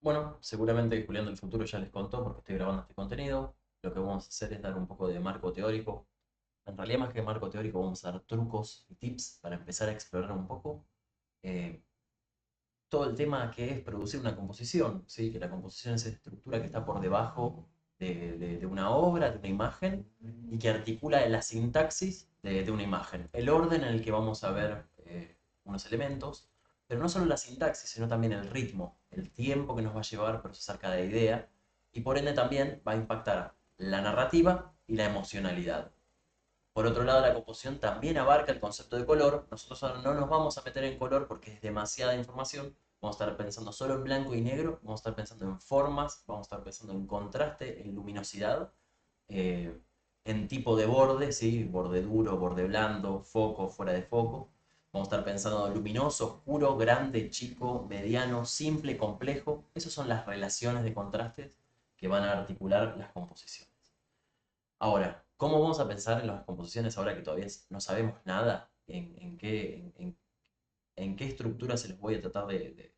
Bueno, seguramente Julián del Futuro ya les contó porque estoy grabando este contenido. Lo que vamos a hacer es dar un poco de marco teórico. En realidad, más que marco teórico, vamos a dar trucos y tips para empezar a explorar un poco eh, todo el tema que es producir una composición, ¿sí? Que la composición es esa estructura que está por debajo de una obra, de una imagen, y que articula la sintaxis de una imagen, el orden en el que vamos a ver unos elementos, pero no solo la sintaxis, sino también el ritmo, el tiempo que nos va a llevar procesar cada idea, y por ende también va a impactar la narrativa y la emocionalidad. Por otro lado, la composición también abarca el concepto de color. Nosotros ahora no nos vamos a meter en color porque es demasiada información. Vamos a estar pensando solo en blanco y negro, vamos a estar pensando en formas, vamos a estar pensando en contraste, en luminosidad, eh, en tipo de borde, ¿sí? Borde duro, borde blando, foco, fuera de foco. Vamos a estar pensando en luminoso, oscuro, grande, chico, mediano, simple, complejo. Esas son las relaciones de contrastes que van a articular las composiciones. Ahora, ¿cómo vamos a pensar en las composiciones ahora que todavía no sabemos nada? ¿En qué estructura se los voy a tratar de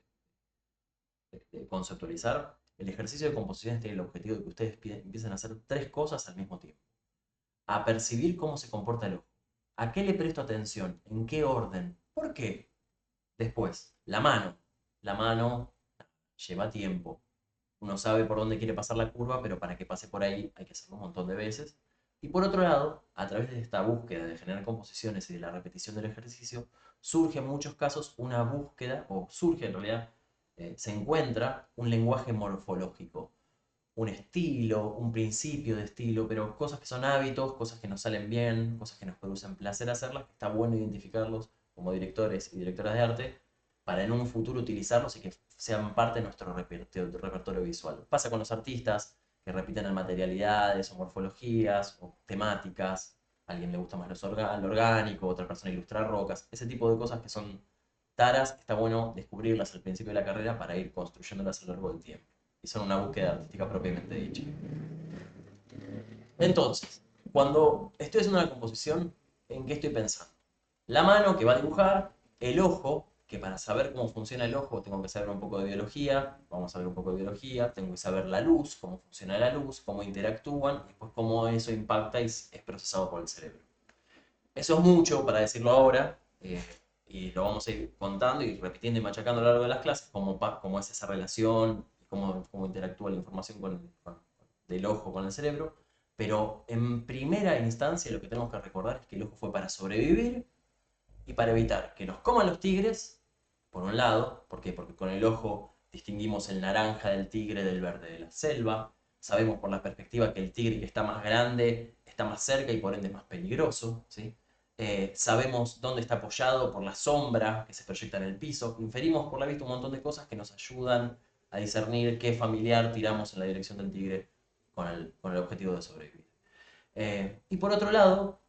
conceptualizar? El ejercicio de composiciones tiene el objetivo de que ustedes empiecen a hacer tres cosas al mismo tiempo. A percibir cómo se comporta el ojo. ¿A qué le presto atención? ¿En qué orden? ¿Por qué? Después, la mano. La mano lleva tiempo. Uno sabe por dónde quiere pasar la curva, pero para que pase por ahí hay que hacerlo un montón de veces. Y por otro lado, a través de esta búsqueda de generar composiciones y de la repetición del ejercicio, surge en muchos casos una búsqueda, o surge en realidad, se encuentra un lenguaje morfológico, un estilo, un principio de estilo, pero cosas que son hábitos, cosas que nos salen bien, cosas que nos producen placer hacerlas, que está bueno identificarlos como directores y directoras de arte para en un futuro utilizarlos y que sean parte de nuestro repertorio visual. Pasa con los artistas que repiten en materialidades o morfologías o temáticas. A alguien le gusta más lo orgánico, otra persona ilustra rocas. Ese tipo de cosas que son taras, está bueno descubrirlas al principio de la carrera para ir construyéndolas a lo largo del tiempo. Y son una búsqueda artística propiamente dicha. Entonces, cuando estoy haciendo una composición, ¿en qué estoy pensando? La mano que va a dibujar, el ojo, que para saber cómo funciona el ojo tengo que saber un poco de biología, vamos a ver un poco de biología, tengo que saber la luz, cómo funciona la luz, cómo interactúan, y después cómo eso impacta y es procesado por el cerebro. Eso es mucho para decirlo ahora, y lo vamos a ir contando y repitiendo y machacando a lo largo de las clases, cómo es esa relación y cómo interactúa la información del ojo con el cerebro. Pero en primera instancia lo que tenemos que recordar es que el ojo fue para sobrevivir y para evitar que nos coman los tigres, por un lado. ¿Por qué? Porque con el ojo distinguimos el naranja del tigre del verde de la selva. Sabemos por la perspectiva que el tigre que está más grande está más cerca y por ende es más peligroso, ¿sí? Sabemos dónde está apoyado por la sombra que se proyecta en el piso. Inferimos por la vista un montón de cosas que nos ayudan a discernir qué familiar tiramos en la dirección del tigre con el objetivo de sobrevivir. Y por otro lado,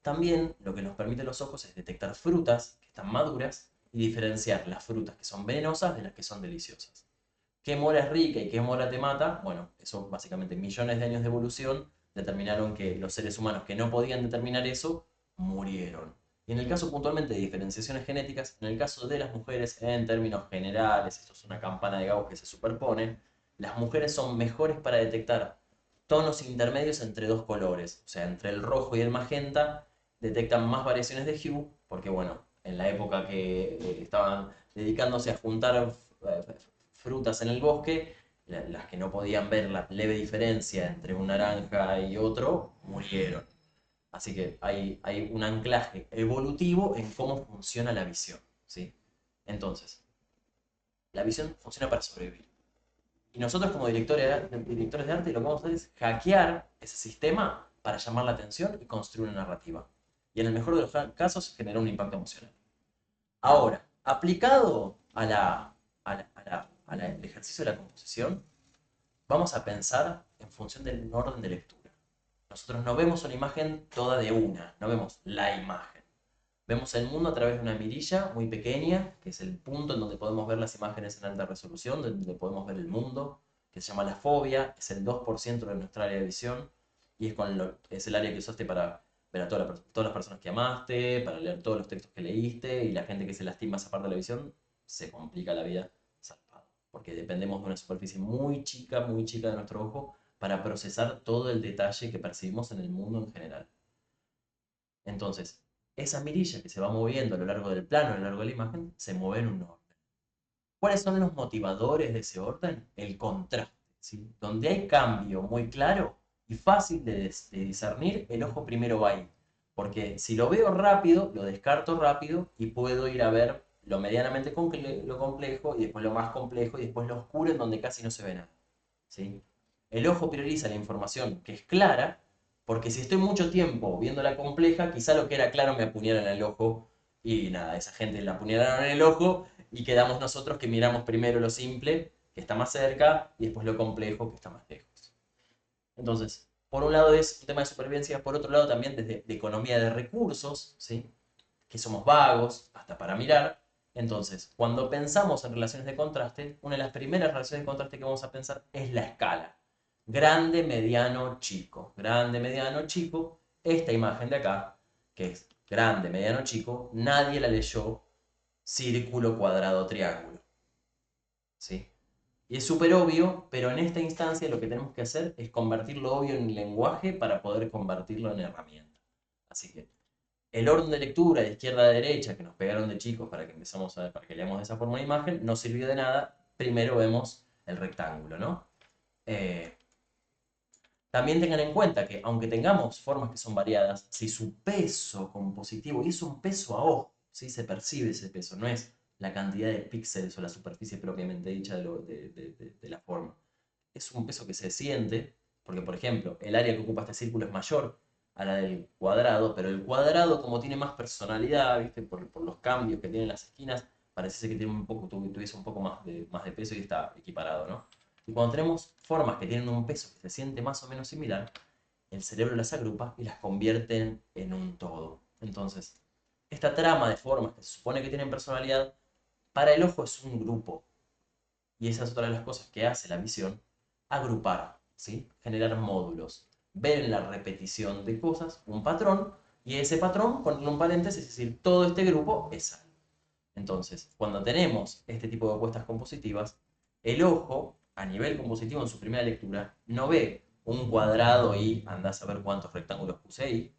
también lo que nos permite los ojos es detectar frutas que están maduras y diferenciar las frutas que son venenosas de las que son deliciosas. ¿Qué mora es rica y qué mora te mata? Bueno, eso básicamente millones de años de evolución determinaron que los seres humanos que no podían determinar eso murieron. Y en el caso puntualmente de diferenciaciones genéticas, en el caso de las mujeres, en términos generales, esto es una campana de Gauss que se superpone, las mujeres son mejores para detectar tonos intermedios entre dos colores, o sea, entre el rojo y el magenta, detectan más variaciones de hue, porque bueno, en la época que estaban dedicándose a juntar frutas en el bosque, las que no podían ver la leve diferencia entre un naranja y otro, murieron. Así que hay un anclaje evolutivo en cómo funciona la visión, ¿sí? Entonces, la visión funciona para sobrevivir. Y nosotros como directores de arte lo que vamos a hacer es hackear ese sistema para llamar la atención y construir una narrativa. Y en el mejor de los casos generar un impacto emocional. Ahora, aplicado al ejercicio de la composición, vamos a pensar en función del orden de lectura. Nosotros no vemos una imagen toda de una, no vemos la imagen. Vemos el mundo a través de una mirilla muy pequeña, que es el punto en donde podemos ver las imágenes en alta resolución, donde podemos ver el mundo, que se llama la fobia, es el 2% de nuestra área de visión, y es el área que usaste para ver a todas las personas que amaste, para leer todos los textos que leíste, y la gente que se lastima esa parte de la visión, se complica la vida zarpado. porque dependemos de una superficie muy chica de nuestro ojo para procesar todo el detalle que percibimos en el mundo en general. Entonces, esa mirilla que se va moviendo a lo largo del plano, a lo largo de la imagen, se mueve en un orden. ¿Cuáles son los motivadores de ese orden? El contraste, ¿sí? Donde hay cambio muy claro y fácil de discernir, el ojo primero va ahí. Porque si lo veo rápido, lo descarto rápido y puedo ir a ver lo medianamente lo complejo y después lo más complejo y después lo oscuro en donde casi no se ve nada. ¿Sí? El ojo prioriza la información que es clara, porque si estoy mucho tiempo viendo la compleja, quizá lo que era claro me apuñalan en el ojo y nada, esa gente la apuñalaron en el ojo y quedamos nosotros que miramos primero lo simple, que está más cerca, y después lo complejo, que está más lejos. Entonces, por un lado es un tema de supervivencia, por otro lado también desde de economía de recursos, ¿sí? Que somos vagos hasta para mirar. Entonces, cuando pensamos en relaciones de contraste, una de las primeras relaciones de contraste que vamos a pensar es la escala. Grande, mediano, chico. Grande, mediano, chico. Esta imagen de acá, que es grande, mediano, chico, nadie la leyó círculo, cuadrado, triángulo. ¿Sí? Y es súper obvio, pero en esta instancia lo que tenemos que hacer es convertir lo obvio en lenguaje para poder convertirlo en herramienta. Así que el orden de lectura de izquierda a derecha que nos pegaron de chicos para que para que leamos de esa forma una imagen, no sirvió de nada. Primero vemos el rectángulo, ¿no? Eh, También tengan en cuenta que aunque tengamos formas que son variadas, si su peso compositivo, y es un peso a ojo, ¿sí? Se percibe ese peso, no es la cantidad de píxeles o la superficie propiamente dicha de la forma. Es un peso que se siente, porque por ejemplo, el área que ocupa este círculo es mayor a la del cuadrado, pero el cuadrado como tiene más personalidad, ¿viste? Por los cambios que tiene en las esquinas, parece que tiene tuviese un poco más de peso y está equiparado, ¿no? Y cuando tenemos formas que tienen un peso que se siente más o menos similar, el cerebro las agrupa y las convierte en un todo. Entonces, esta trama de formas que se supone que tienen personalidad, para el ojo es un grupo. Y esa es otra de las cosas que hace la visión, agrupar, ¿sí? Generar módulos, ver en la repetición de cosas un patrón, y ese patrón ponerle un paréntesis, es decir, todo este grupo es algo. Entonces, cuando tenemos este tipo de apuestas compositivas, el ojo, a nivel compositivo en su primera lectura, no ve un cuadrado y andás a ver cuántos rectángulos puse ahí,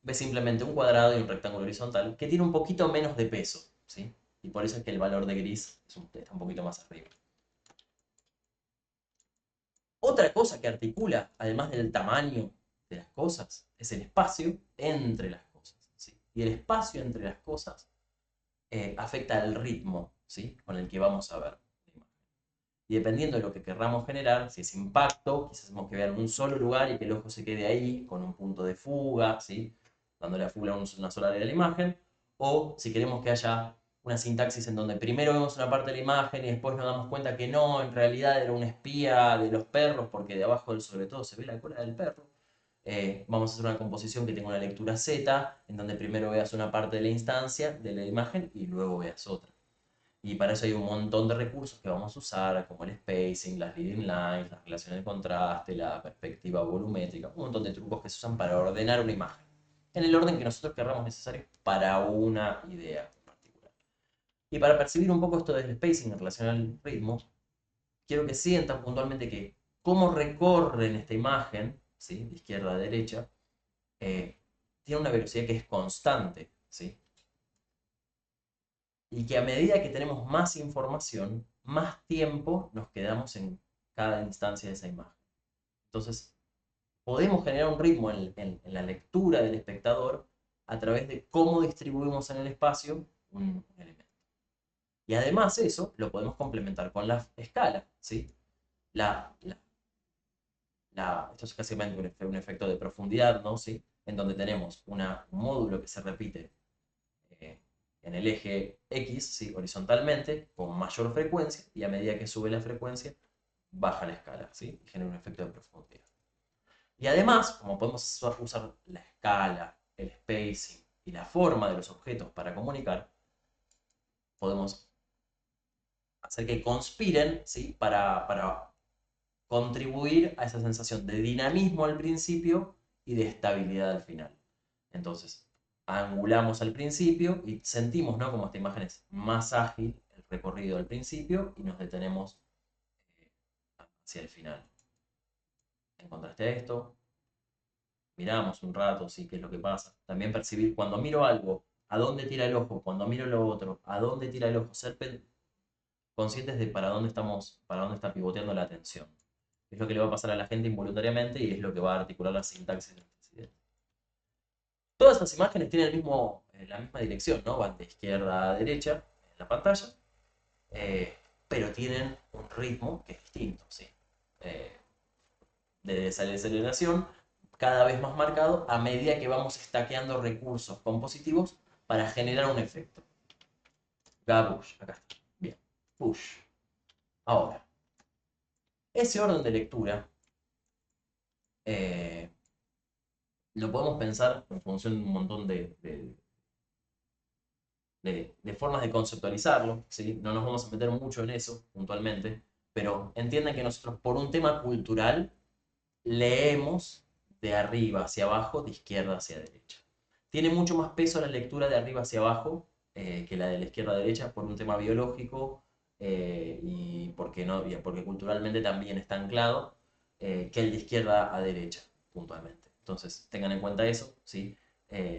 ve simplemente un cuadrado y un rectángulo horizontal que tiene un poquito menos de peso, ¿sí? Y por eso es que el valor de gris está un poquito más arriba. Otra cosa que articula, además del tamaño de las cosas, es el espacio entre las cosas, ¿sí? Y el espacio entre las cosas afecta al ritmo, ¿sí? Con el que vamos a ver la imagen. Y dependiendo de lo que querramos generar, si es impacto, quizás hacemos que vean un solo lugar y que el ojo se quede ahí con un punto de fuga, ¿sí? Dándole a fuga una sola área de la imagen, o si queremos que haya una sintaxis en donde primero vemos una parte de la imagen y después nos damos cuenta que no, en realidad era un espía de los perros, porque de abajo del sobre todo se ve la cola del perro. Vamos a hacer una composición que tenga una lectura Z, en donde primero veas una parte de la instancia de la imagen y luego veas otra. Y para eso hay un montón de recursos que vamos a usar, como el spacing, las leading lines, las relaciones de contraste, la perspectiva volumétrica, un montón de trucos que se usan para ordenar una imagen, en el orden que nosotros querramos necesario para una idea en particular. Y para percibir un poco esto del spacing en relación al ritmo, quiero que sientan puntualmente que cómo recorren esta imagen, ¿sí? De izquierda a derecha, tiene una velocidad que es constante, ¿sí? Y que a medida que tenemos más información, más tiempo nos quedamos en cada instancia de esa imagen. Entonces, podemos generar un ritmo en la lectura del espectador a través de cómo distribuimos en el espacio un elemento. Y además eso lo podemos complementar con la escala, ¿sí? La, la, esto es casi un efecto de profundidad, ¿no? ¿Sí? En donde tenemos un módulo que se repite eh, en el eje X, ¿sí? Horizontalmente, con mayor frecuencia, y a medida que sube la frecuencia, baja la escala, ¿sí? Y genera un efecto de profundidad. Y además, como podemos usar la escala, el spacing y la forma de los objetos para comunicar, podemos hacer que conspiren, ¿sí? Para contribuir a esa sensación de dinamismo al principio y de estabilidad al final. Entonces, angulamos al principio y sentimos, ¿no? Como esta imagen es más ágil el recorrido al principio y nos detenemos hacia el final. En contraste a esto, miramos un rato, sí, qué es lo que pasa. También percibir cuando miro algo, a dónde tira el ojo, cuando miro lo otro, a dónde tira el ojo, ser conscientes de para dónde está pivoteando la atención. Es lo que le va a pasar a la gente involuntariamente y es lo que va a articular la sintaxis de este incidente. Todas estas imágenes tienen la misma dirección, ¿no? Van de izquierda a derecha en la pantalla, eh, pero tienen un ritmo que es distinto, ¿sí? Eh, de desaceleración cada vez más marcado a medida que vamos stackeando recursos compositivos para generar un efecto. Gabush, acá está. Bien. Push. Ahora, ese orden de lectura eh, lo podemos pensar en función de un montón de formas de conceptualizarlo, ¿sí? No nos vamos a meter mucho en eso puntualmente, pero entiendan que nosotros por un tema cultural leemos de arriba hacia abajo, de izquierda hacia derecha. Tiene mucho más peso la lectura de arriba hacia abajo que la de la izquierda a derecha por un tema biológico y porque, no, porque culturalmente también está anclado que el de izquierda a derecha, puntualmente. Entonces, tengan en cuenta eso, ¿sí?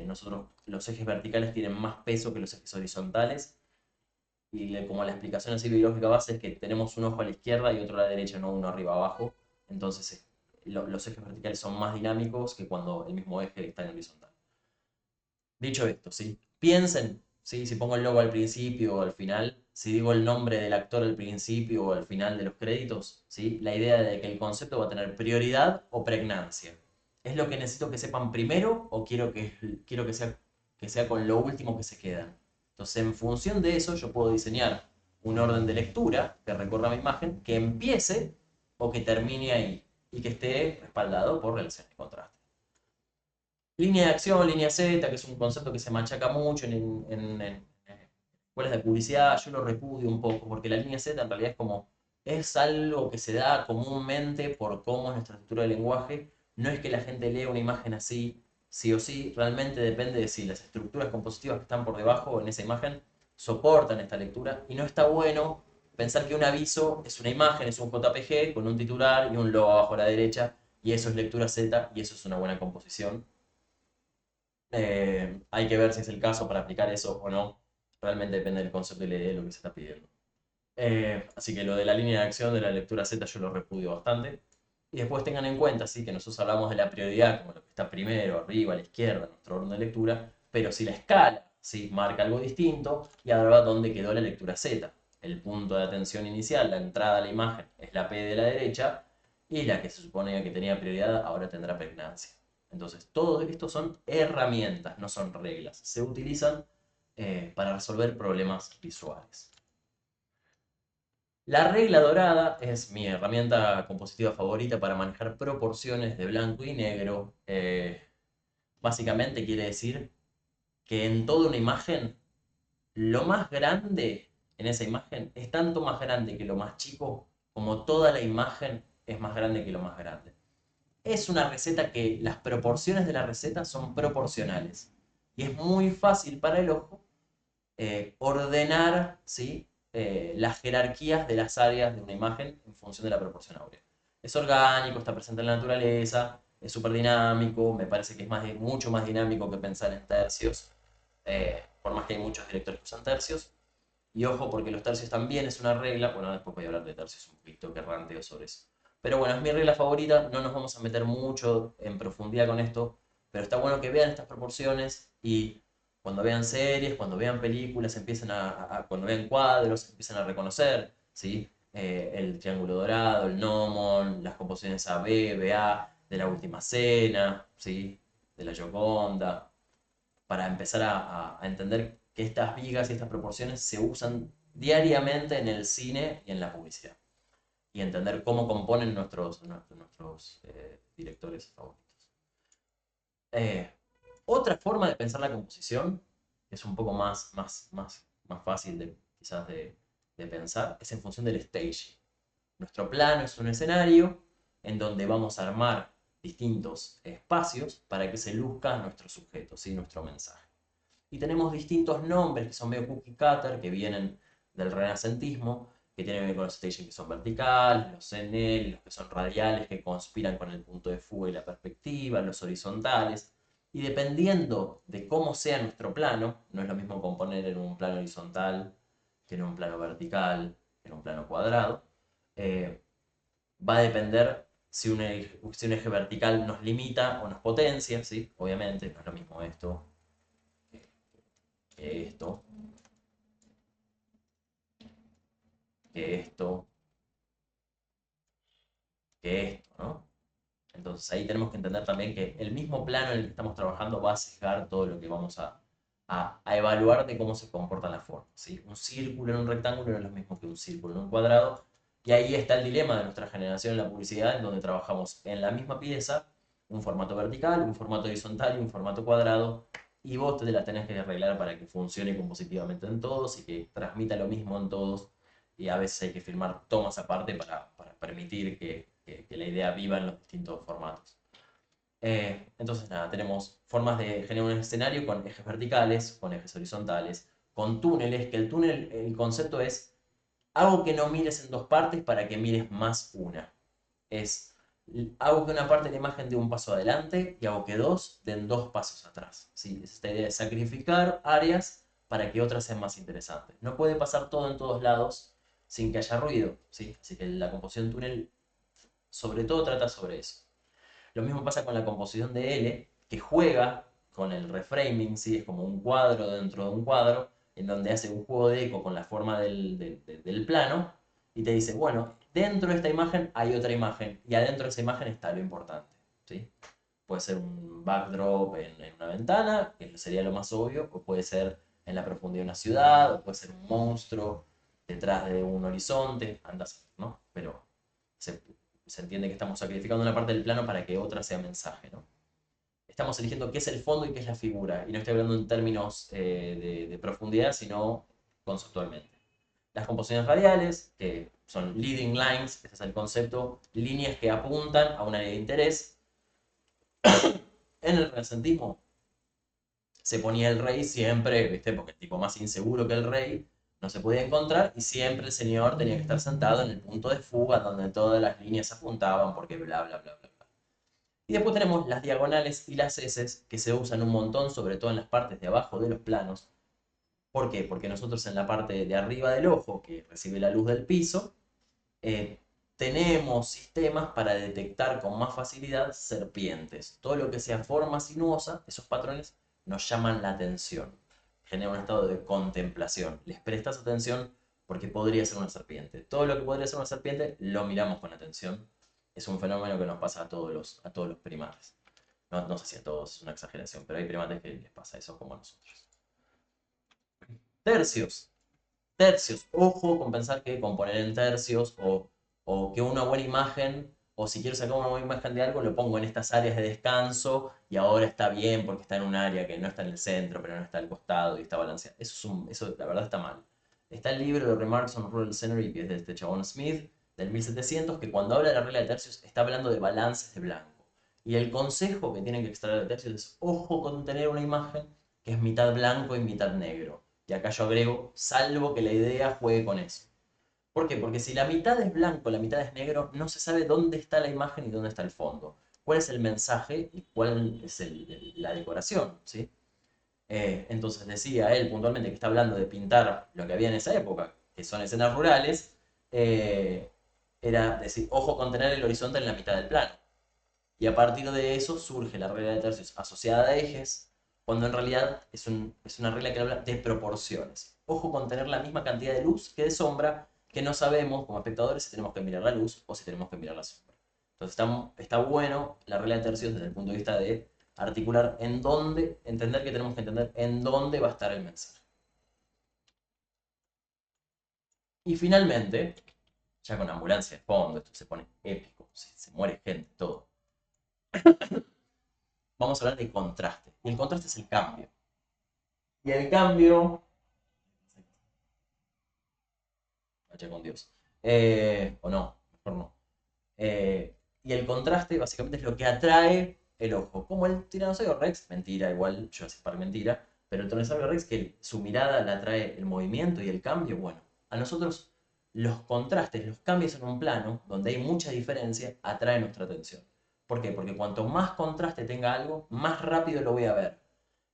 Nosotros, los ejes verticales tienen más peso que los ejes horizontales y como la explicación así biológica base es que tenemos un ojo a la izquierda y otro a la derecha, no uno arriba abajo. Entonces, los ejes verticales son más dinámicos que cuando el mismo eje está en horizontal. Dicho esto, ¿sí? Piensen, ¿sí? Si pongo el logo al principio o al final, si digo el nombre del actor al principio o al final de los créditos, ¿sí? La idea de que el concepto va a tener prioridad o pregnancia. ¿Es lo que necesito que sepan primero o quiero que sea con lo último que se quedan? Entonces, en función de eso, yo puedo diseñar un orden de lectura que recorra mi imagen, que empiece o que termine ahí y que esté respaldado por relación de contraste. Línea de acción, línea Z, que es un concepto que se machaca mucho en escuelas de publicidad, yo lo repudio un poco, porque la línea Z en realidad es algo que se da comúnmente por cómo es nuestra estructura de lenguaje, no es que la gente lea una imagen así, sí o sí, realmente depende de si las estructuras compositivas que están por debajo en esa imagen soportan esta lectura, y no está bueno pensar que un aviso es una imagen, es un JPG con un titular y un logo abajo a la derecha, y eso es lectura Z, y eso es una buena composición. Hay que ver si es el caso para aplicar eso o no. Realmente depende del concepto y la idea de lo que se está pidiendo. Así que lo de la línea de acción de la lectura Z yo lo repudio bastante. Y después tengan en cuenta, sí, que nosotros hablamos de la prioridad como lo que está primero, arriba, a la izquierda, en nuestro orden de lectura, pero si la escala, sí, marca algo distinto, y ahora va donde quedó la lectura Z. El punto de atención inicial, la entrada a la imagen, es la P de la derecha, y la que se suponía que tenía prioridad ahora tendrá pregnancia. Entonces, todo esto son herramientas, no son reglas. Se utilizan para resolver problemas visuales. La regla dorada es mi herramienta compositiva favorita para manejar proporciones de blanco y negro. Básicamente quiere decir que en toda una imagen, lo más grande en esa imagen es tanto más grande que lo más chico, como toda la imagen es más grande que lo más grande. Es una receta que las proporciones de la receta son proporcionales. Y es muy fácil para el ojo ordenar, ¿sí? Las jerarquías de las áreas de una imagen en función de la proporción áurea. Es orgánico, está presente en la naturaleza, es súper dinámico, me parece que es mucho más dinámico que pensar en tercios, por más que hay muchos directores que usan tercios. Y ojo, porque los tercios también es una regla, bueno, después voy a hablar de tercios un poquito que ranteo sobre eso. Pero bueno, es mi regla favorita, no nos vamos a meter mucho en profundidad con esto, pero está bueno que vean estas proporciones y cuando vean series, cuando vean películas, cuando vean cuadros, empiezan a reconocer, ¿sí? El triángulo dorado, el gnomon, las composiciones A, B, BA, de la última cena, ¿sí? De la Gioconda, para empezar a entender que estas vigas y estas proporciones se usan diariamente en el cine y en la publicidad. Y entender cómo componen nuestros directores favoritos. Eh, Otra forma de pensar la composición, que es un poco más fácil quizás de pensar, es en función del staging. Nuestro plano es un escenario en donde vamos a armar distintos espacios para que se luzca nuestro sujeto, ¿sí? Nuestro mensaje. Y tenemos distintos nombres que son medio cookie cutter, que vienen del renacentismo, que tienen que ver con los staging que son verticales, los CNL, los que son radiales, que conspiran con el punto de fuga y la perspectiva, los horizontales. Y dependiendo de cómo sea nuestro plano, no es lo mismo componer en un plano horizontal que en un plano vertical, que en un plano cuadrado, eh, va a depender si un eje vertical nos limita o nos potencia, ¿sí? Obviamente, no es lo mismo esto que esto, que esto, que esto, ¿no? Entonces ahí tenemos que entender también que el mismo plano en el que estamos trabajando va a sesgar todo lo que vamos a evaluar de cómo se comportan las formas, ¿sí? Un círculo en un rectángulo no es lo mismo que un círculo en un cuadrado. Y ahí está el dilema de nuestra generación en la publicidad, en donde trabajamos en la misma pieza, un formato vertical, un formato horizontal y un formato cuadrado, y vos te la tenés que arreglar para que funcione compositivamente en todos y que transmita lo mismo en todos. Y a veces hay que filmar tomas aparte para permitir que la idea viva en los distintos formatos. Entonces, nada, tenemos formas de generar un escenario con ejes verticales, con ejes horizontales, con túneles, que el túnel, el concepto es hago que no mires en dos partes para que mires más una. Es, hago que una parte de la imagen dé un paso adelante y hago que dos den dos pasos atrás. ¿Sí? Es esta idea de sacrificar áreas para que otras sean más interesantes. No puede pasar todo en todos lados sin que haya ruido. ¿Sí? Así que la composición túnel sobre todo trata sobre eso. Lo mismo pasa con la composición de L, que juega con el reframing, ¿sí? Es como un cuadro dentro de un cuadro, en donde hace un juego de eco con la forma del plano, y te dice, bueno, dentro de esta imagen hay otra imagen, y adentro de esa imagen está lo importante. ¿Sí? Puede ser un backdrop en una ventana, que sería lo más obvio, o puede ser en la profundidad de una ciudad, o puede ser un monstruo detrás de un horizonte, andas, ¿no? Pero se, se entiende que estamos sacrificando una parte del plano para que otra sea mensaje, ¿no? Estamos eligiendo qué es el fondo y qué es la figura, y no estoy hablando en términos de profundidad, sino conceptualmente. Las composiciones radiales, que son leading lines, ese es el concepto, líneas que apuntan a un área de interés. En el renacentismo se ponía el rey siempre, ¿viste? Porque el tipo más inseguro que el rey no se podía encontrar y siempre el señor tenía que estar sentado en el punto de fuga donde todas las líneas apuntaban porque bla, bla, bla, bla, bla. Y después tenemos las diagonales y las S que se usan un montón, sobre todo en las partes de abajo de los planos. ¿Por qué? Porque nosotros en la parte de arriba del ojo, que recibe la luz del piso, eh, tenemos sistemas para detectar con más facilidad serpientes. Todo lo que sea forma sinuosa, esos patrones nos llaman la atención. Genera un estado de contemplación. Les prestas atención porque podría ser una serpiente. Todo lo que podría ser una serpiente lo miramos con atención. Es un fenómeno que nos pasa a todos los primates. No, no sé si a todos, es una exageración, pero hay primates que les pasa eso como a nosotros. Tercios. Tercios. Ojo con pensar que componer en tercios o que una buena imagen, o si quiero sacar una buena imagen de algo, lo pongo en estas áreas de descanso y ahora está bien porque está en un área que no está en el centro, pero no está al costado y está balanceado. Eso la verdad está mal. Está el libro de Remarks on Rural Scenery, que es de este chabón Smith, del 1700, que cuando habla de la regla de tercios está hablando de balances de blanco. Y el consejo que tienen que extraer de tercios es, ojo con tener una imagen que es mitad blanco y mitad negro. Y acá yo agrego, salvo que la idea juegue con eso. ¿Por qué? Porque si la mitad es blanco, la mitad es negro, no se sabe dónde está la imagen y dónde está el fondo. ¿Cuál es el mensaje y cuál es la decoración? ¿Sí? Entonces decía él puntualmente que está hablando de pintar lo que había en esa época, que son escenas rurales, eh, era decir, ojo con tener el horizonte en la mitad del plano. Y a partir de eso surge la regla de tercios asociada a ejes, cuando en realidad es una regla que habla de proporciones. Ojo con tener la misma cantidad de luz que de sombra, que no sabemos como espectadores si tenemos que mirar la luz o si tenemos que mirar la sombra. Entonces está bueno la regla de tercios desde el punto de vista de articular en dónde, entender que tenemos que entender en dónde va a estar el mensaje. Y finalmente, ya con ambulancia de fondo, esto se pone épico, se muere gente, todo. Vamos a hablar de contraste. Y el contraste es el cambio. Y el cambio. Vaya con Dios. O no, mejor no. Y el contraste básicamente es lo que atrae el ojo. Como el tiranosaurio Rex, mentira, igual yo así para mentira, pero el tiranosaurio Rex que su mirada le atrae el movimiento y el cambio, bueno, a nosotros los contrastes, los cambios en un plano, donde hay mucha diferencia, atraen nuestra atención. ¿Por qué? Porque cuanto más contraste tenga algo, más rápido lo voy a ver.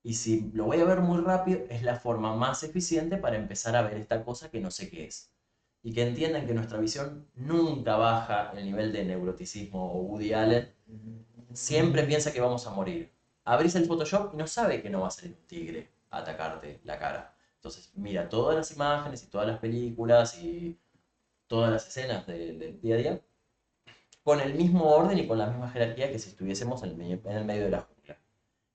Y si lo voy a ver muy rápido, es la forma más eficiente para empezar a ver esta cosa que no sé qué es. Y que entiendan que nuestra visión nunca baja el nivel de neuroticismo o Woody Allen. Siempre piensa que vamos a morir. Abrís el Photoshop y no sabe que no va a salir un tigre a atacarte la cara. Entonces mira todas las imágenes y todas las películas y todas las escenas del día a día con el mismo orden y con la misma jerarquía que si estuviésemos en el medio de la jungla.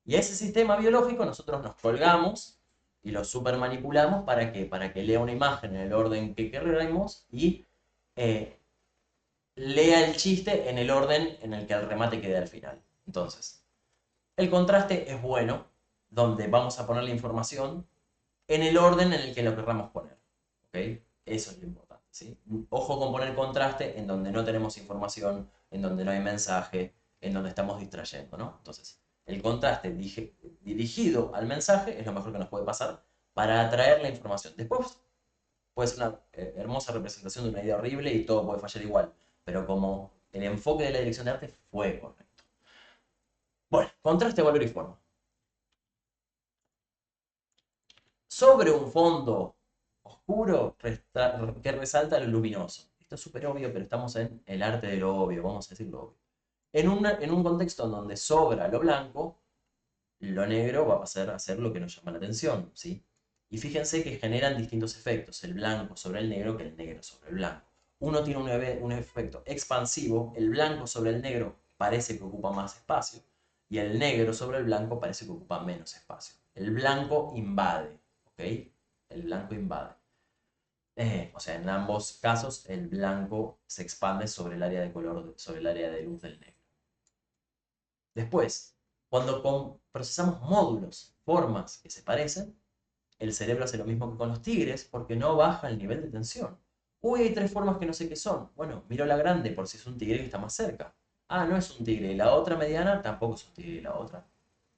Y a ese sistema biológico nosotros nos colgamos y lo super manipulamos para que lea una imagen en el orden que queremos y eh, lea el chiste en el orden en el que el remate quede al final. Entonces, el contraste es bueno, donde vamos a poner la información en el orden en el que lo querramos poner. ¿Ok? Eso es lo importante. ¿Sí? Ojo con poner contraste en donde no tenemos información, en donde no hay mensaje, en donde estamos distrayendo, ¿no? Entonces, el contraste dirigido al mensaje es lo mejor que nos puede pasar para atraer la información. Después puede ser una hermosa representación de una idea horrible y todo puede fallar igual, pero como el enfoque de la dirección de arte fue correcto. Bueno, contraste, valor y forma. Sobre un fondo oscuro que resalta lo luminoso. Esto es súper obvio, pero estamos en el arte de lo obvio, vamos a decirlo obvio. En un contexto en donde sobra lo blanco, lo negro va a pasar a ser lo que nos llama la atención, ¿sí? Y fíjense que generan distintos efectos, el blanco sobre el negro que el negro sobre el blanco. Uno tiene un efecto expansivo, el blanco sobre el negro parece que ocupa más espacio, y el negro sobre el blanco parece que ocupa menos espacio. El blanco invade, ¿ok? El blanco invade. O sea, en ambos casos el blanco se expande sobre el área de color, sobre el área de luz del negro. Después, cuando procesamos módulos, formas que se parecen, el cerebro hace lo mismo que con los tigres porque no baja el nivel de tensión. Uy, hay tres formas que no sé qué son. Bueno, miro la grande por si es un tigre que está más cerca. Ah, no es un tigre. Y la otra mediana tampoco es un tigre y la otra.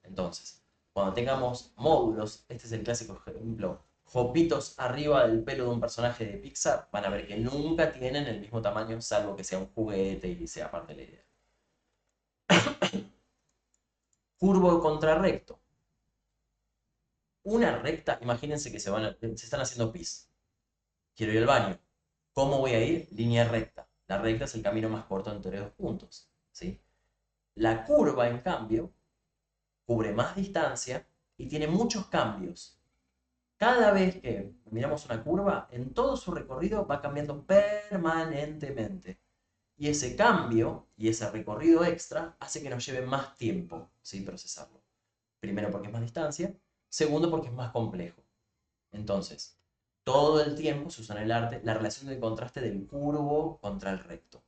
Entonces, cuando tengamos módulos, este es el clásico ejemplo, jopitos arriba del pelo de un personaje de Pixar, van a ver que nunca tienen el mismo tamaño, salvo que sea un juguete y sea parte de la idea. Curvo contra recto. Una recta, imagínense que se están haciendo pis. Quiero ir al baño. ¿Cómo voy a ir? Línea recta. La recta es el camino más corto entre dos puntos. ¿Sí? La curva, en cambio, cubre más distancia y tiene muchos cambios. Cada vez que miramos una curva, en todo su recorrido va cambiando permanentemente. Y ese cambio y ese recorrido extra hace que nos lleve más tiempo, ¿sí? Procesarlo. Primero porque es más distancia, segundo porque es más complejo. Entonces, todo el tiempo se usa en el arte la relación de contraste del curvo contra el recto.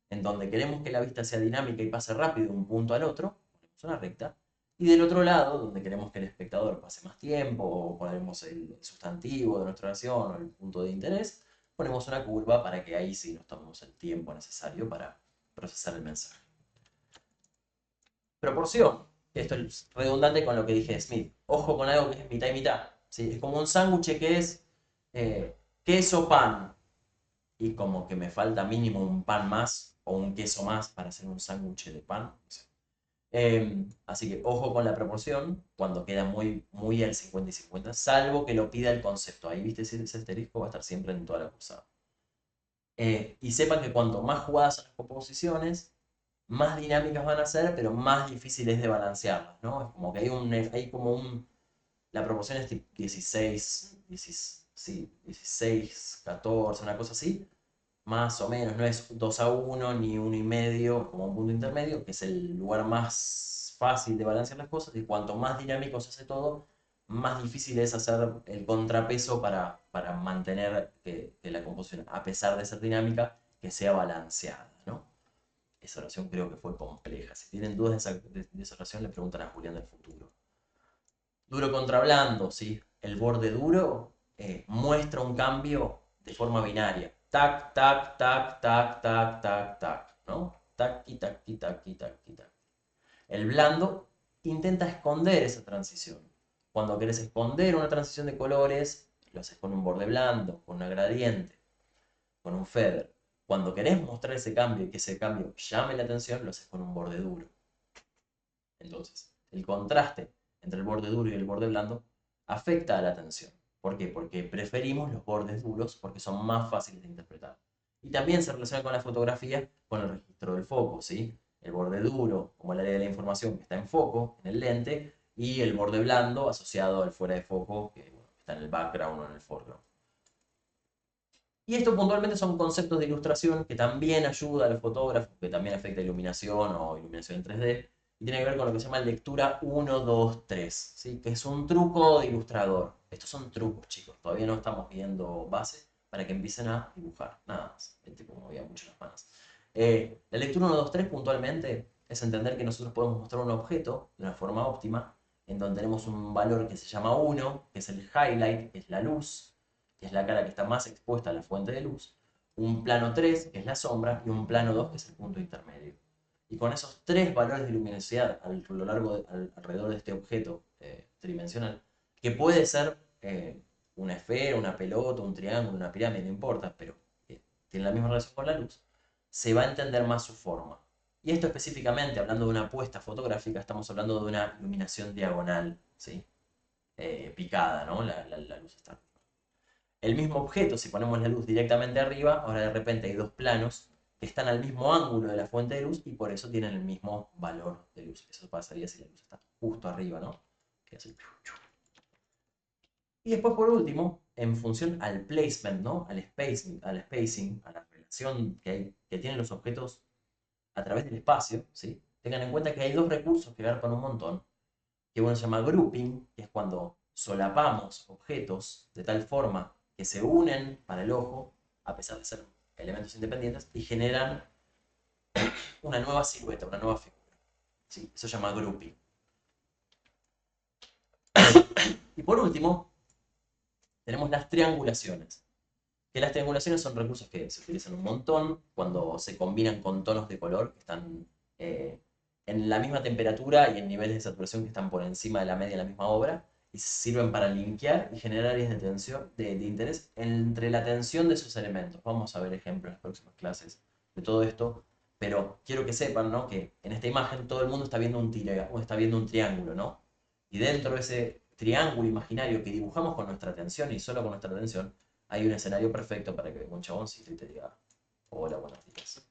En donde queremos que la vista sea dinámica y pase rápido de un punto al otro, ponemos una recta. Y del otro lado, donde queremos que el espectador pase más tiempo, o ponemos el sustantivo de nuestra oración o el punto de interés, ponemos una curva para que ahí sí nos tomemos el tiempo necesario para procesar el mensaje. Proporción. Esto es redundante con lo que dije de Smith. Ojo con algo que es mitad y mitad. ¿Sí? Es como un sándwich que es queso, pan. Y como que me falta mínimo un pan más o un queso más para hacer un sándwich de pan. Así que ojo con la proporción cuando queda muy, muy al 50 y 50, salvo que lo pida el concepto. Ahí, viste, ese asterisco va a estar siempre en toda la cursada. Y sepan que cuanto más jugadas son las composiciones, más dinámicas van a ser, pero más difíciles de balancearlas, ¿no? Es como que hay como un... La proporción es tipo 16, 14, una cosa así, más o menos, no es 2-1 ni 1,5, como un punto intermedio, que es el lugar más fácil de balancear las cosas, y cuanto más dinámico se hace todo, más difícil es hacer el contrapeso para mantener que la composición, a pesar de ser dinámica, que sea balanceada, ¿no? Esa oración creo que fue compleja. Si tienen dudas de esa oración, le preguntan a Julián del futuro. Duro contra blando, ¿sí? El borde duro muestra un cambio de forma binaria. Tac, tac, tac, tac, tac, tac, tac, ¿no? Tac, y tac, y tac, y tac, y tac. El blando intenta esconder esa transición. Cuando querés esconder una transición de colores, lo haces con un borde blando, con una gradiente. con un feather. Cuando querés mostrar ese cambio y que ese cambio llame la atención, lo haces con un borde duro. Entonces, el contraste entre el borde duro y el borde blando afecta a la atención. ¿Por qué? Porque preferimos los bordes duros porque son más fáciles de interpretar. Y también se relaciona con la fotografía, con el registro del foco, ¿sí? El borde duro, como el área de la información que está en foco, en el lente, y el borde blando asociado al fuera de foco, que bueno, está en el background o en el foreground. Y esto puntualmente son conceptos de ilustración que también ayuda al fotógrafo, que también afecta iluminación o iluminación en 3D, y tiene que ver con lo que se llama lectura 1, 2, 3, ¿sí? Que es un truco de ilustrador. Estos son trucos, chicos, todavía no estamos viendo base para que empiecen a dibujar, nada más. Tipo, movía mucho las manos. La lectura 1, 2, 3 puntualmente es entender que nosotros podemos mostrar un objeto de una forma óptima, en donde tenemos un valor que se llama 1, que es el highlight, que es la luz, que es la cara que está más expuesta a la fuente de luz, un plano 3, que es la sombra, y un plano 2, que es el punto intermedio. Y con esos tres valores de luminosidad a lo largo alrededor de este objeto tridimensional, que puede ser una esfera, una pelota, un triángulo, una pirámide, no importa, pero tiene la misma relación con la luz, se va a entender más su forma. Y esto específicamente, hablando de una apuesta fotográfica, estamos hablando de una iluminación diagonal, ¿sí? Picada, ¿no? La luz está. El mismo objeto, si ponemos la luz directamente arriba, ahora de repente hay dos planos que están al mismo ángulo de la fuente de luz y por eso tienen el mismo valor de luz. Eso pasaría si la luz está justo arriba, ¿no? Que así. Y después, por último, en función al placement, ¿no? Al spacing, a la relación que tienen los objetos a través del espacio, ¿sí? Tengan en cuenta que hay dos recursos que garpan un montón, que uno se llama grouping, que es cuando solapamos objetos de tal forma que se unen para el ojo, a pesar de ser elementos independientes, y generan una nueva silueta, una nueva figura. ¿Sí? Eso se llama grouping. Y por último, tenemos las triangulaciones. Que las triangulaciones son recursos que se utilizan un montón cuando se combinan con tonos de color que están en la misma temperatura y en niveles de saturación que están por encima de la media en la misma obra y sirven para linkear y generar áreas de tensión, de interés entre la tensión de esos elementos. Vamos a ver ejemplos en las próximas clases de todo esto, pero quiero que sepan, ¿no? Que en esta imagen todo el mundo está viendo está viendo un triángulo, ¿no? Y dentro de ese triángulo imaginario que dibujamos con nuestra atención y solo con nuestra atención, hay un escenario perfecto para que venga un chaboncito y te diga, hola, buenos días.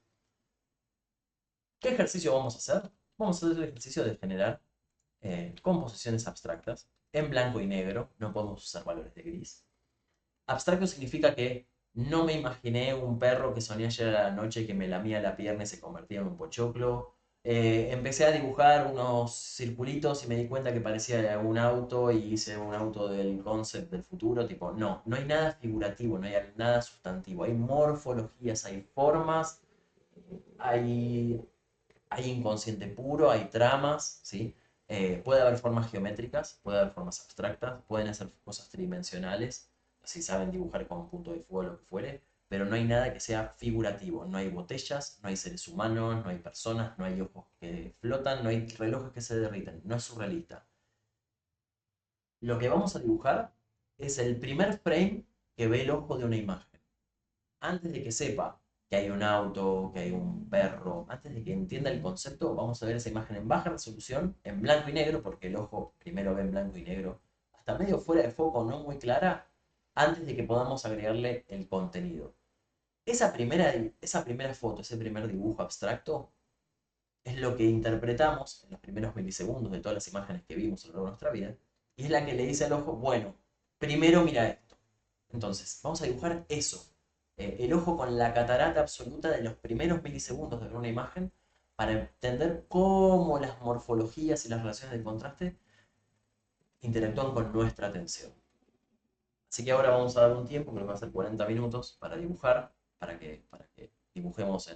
¿Qué ejercicio vamos a hacer? Vamos a hacer el ejercicio de generar composiciones abstractas en blanco y negro, no podemos usar valores de gris. Abstracto significa que no me imaginé un perro que soñé ayer a la noche que me lamía la pierna y se convertía en un pochoclo. Empecé a dibujar unos circulitos y me di cuenta que parecía un auto y hice un auto del concept del futuro. Tipo, no, no hay nada figurativo, no hay nada sustantivo. Hay morfologías, hay formas, hay, hay inconsciente puro, hay tramas, ¿sí? Puede haber formas geométricas, puede haber formas abstractas, pueden hacer cosas tridimensionales, si saben dibujar con un punto de fuego o lo que fuere, pero no hay nada que sea figurativo. No hay botellas, no hay seres humanos, no hay personas, no hay ojos que flotan, no hay relojes que se derriten. No es surrealista. Lo que vamos a dibujar es el primer frame que ve el ojo de una imagen. Antes de que sepa que hay un auto, que hay un perro, antes de que entienda el concepto, vamos a ver esa imagen en baja resolución, en blanco y negro, porque el ojo primero ve en blanco y negro, hasta medio fuera de foco, no muy clara, antes de que podamos agregarle el contenido. Esa primera foto, ese primer dibujo abstracto, es lo que interpretamos en los primeros milisegundos de todas las imágenes que vimos a lo largo de nuestra vida, y es la que le dice al ojo, bueno, primero mira esto. Entonces, vamos a dibujar eso. El ojo con la catarata absoluta de los primeros milisegundos de ver una imagen para entender cómo las morfologías y las relaciones de contraste interactúan con nuestra atención. Así que ahora vamos a dar un tiempo, creo que va a ser 40 minutos, para dibujar, para que dibujemos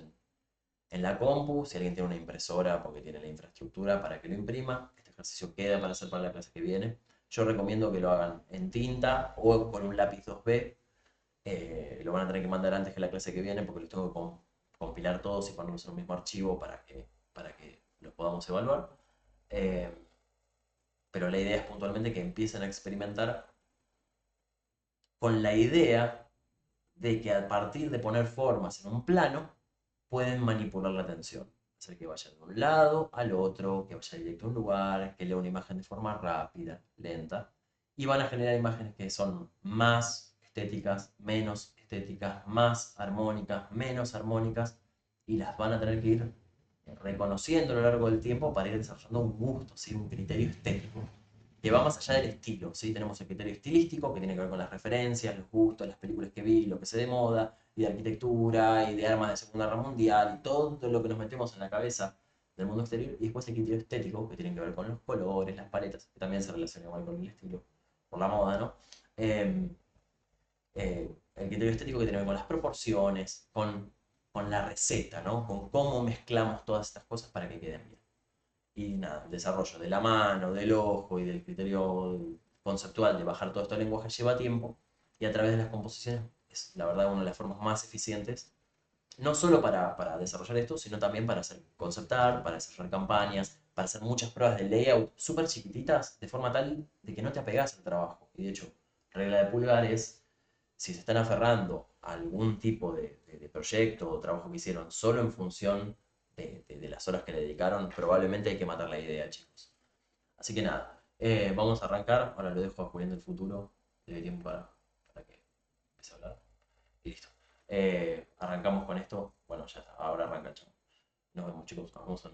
en la compu, si alguien tiene una impresora porque tiene la infraestructura para que lo imprima. Este ejercicio queda para hacer para la clase que viene. Yo recomiendo que lo hagan en tinta o con un lápiz 2B. Lo van a tener que mandar antes que la clase que viene porque los tengo que compilar todos y ponerlos en un mismo archivo para que los podamos evaluar. Eh, pero la idea es puntualmente que empiecen a experimentar con la idea de que a partir de poner formas en un plano, pueden manipular la atención. Hacer que vaya de un lado al otro, que vaya directo a un lugar, que lea una imagen de forma rápida, lenta. Y van a generar imágenes que son más estéticas, menos estéticas, más armónicas, menos armónicas, y las van a tener que ir reconociendo a lo largo del tiempo para ir desarrollando un gusto, ¿sí? Un criterio estético que va más allá del estilo, ¿sí? Tenemos el criterio estilístico, que tiene que ver con las referencias, los gustos, las películas que vi, lo que se de moda, y de arquitectura, y de armas de Segunda Guerra Mundial, y todo lo que nos metemos en la cabeza del mundo exterior, y después el criterio estético, que tiene que ver con los colores, las paletas, que también se relaciona igual con el estilo, por la moda, ¿no? Eh, el criterio estético que tiene que ver con las proporciones, con la receta, ¿no? Con cómo mezclamos todas estas cosas para que queden bien. Y nada, el desarrollo de la mano, del ojo y del criterio conceptual de bajar todo esto al lenguaje lleva tiempo, y a través de las composiciones es la verdad una de las formas más eficientes, no solo para desarrollar esto, sino también para hacer conceptar, para desarrollar campañas, para hacer muchas pruebas de layout súper chiquititas, de forma tal de que no te apegas al trabajo. Y de hecho, regla de pulgar es, si se están aferrando a algún tipo de proyecto o trabajo que hicieron solo en función de las horas que le dedicaron, probablemente hay que matar la idea, chicos. Así que nada, vamos a arrancar. Ahora lo dejo a Julián del futuro. Debe tiempo para que empiece a hablar. Y listo. Arrancamos con esto. Bueno, ya está. Ahora arranca el chavo. Nos vemos, chicos. Nos vemos en